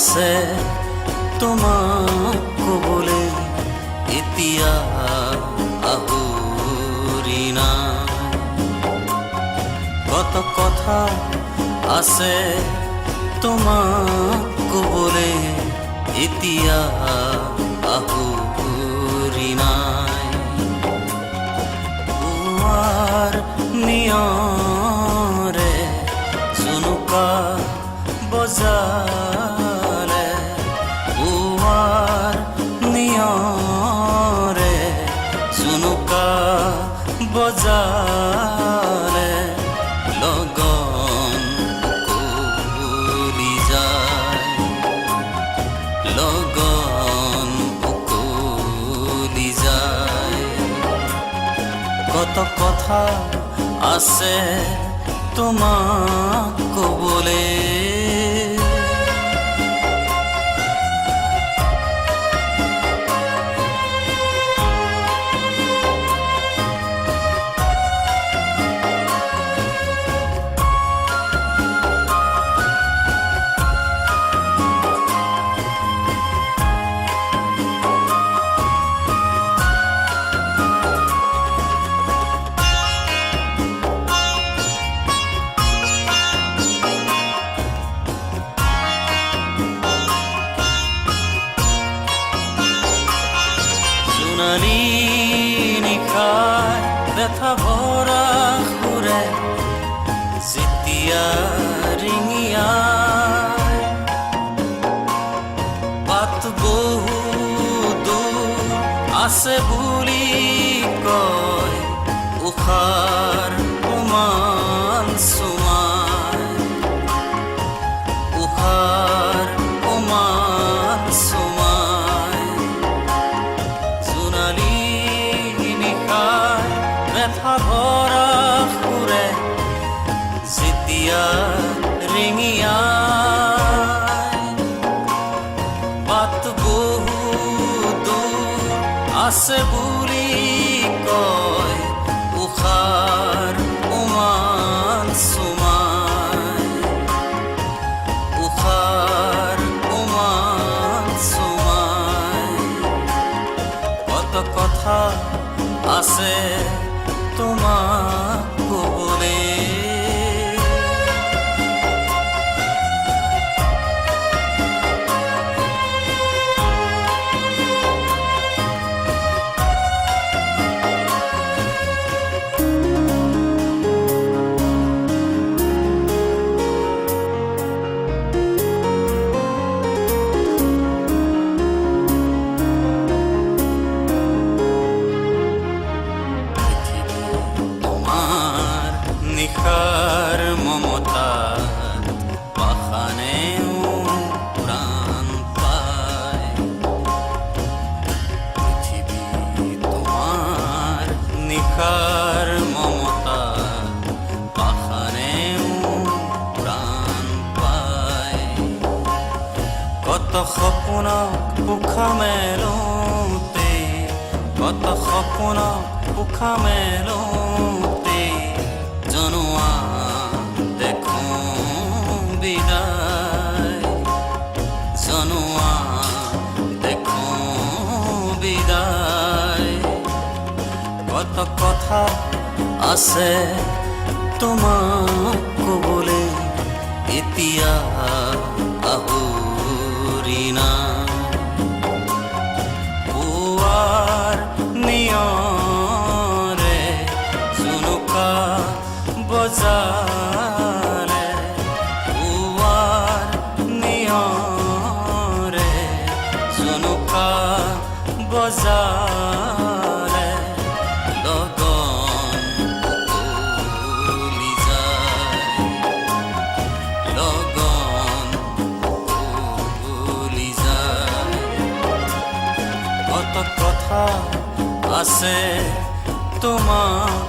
আছে তোমাক ক'বলৈ এতিয়া আহুৰি নাই। কত কথা আছে তোমাক ক'বলৈ এতিয়া আহুৰি নাই। পুৱাৰ নিয়ৰে জুনুকা বজালে, পুৱাৰ নিয়ৰে জুনুকা বজালে, লগন উকলি যায়, লগন উকলি যায়। কত কথা আছে তোমাক ক'বলৈ সোণালী নিশাৰ ব্যথা ভৰা সুৰে যেতিয়া ৰিঙিয়াই, বাট বহু দূৰ আছে বুলি কয় উষাৰ উমান চুমাই, উষাৰ উমান চুমাই। সোণালী নিশাৰ ব্যথা ভৰা সুৰে যেতিয়া ৰিঙিয়াই, বাট বহু দূৰ আছে বুলি কয় উষাৰ উমান চুমাই, উষাৰ উমান চুমাই। কত কথা আছে তোমাক ক'বলৈ নিশাৰ মমতাত পাখানেও প্ৰাণ পায়। পৃথিৱী তোমাৰ নিশাৰ মমতাত পাখানেও প্ৰাণ পায়। কত সপোনক পোখা মেলোঁতে, কত সপোনক পোখা মেলোঁতে জনোৱা দেখোঁ বিদায়, জনোৱা দেখোঁ বিদায়। কত কথা আছে তোমাক ক'বলৈ এতিয়া আহুৰি নাই। পুৱাৰ নিয়ৰে জুনুকা বজালে, পুৱাৰ নিয়ৰে জুনুকা বজালে, লগন উকলি যায়, লগন উকলি যায়। কত কথা আছে তোমাক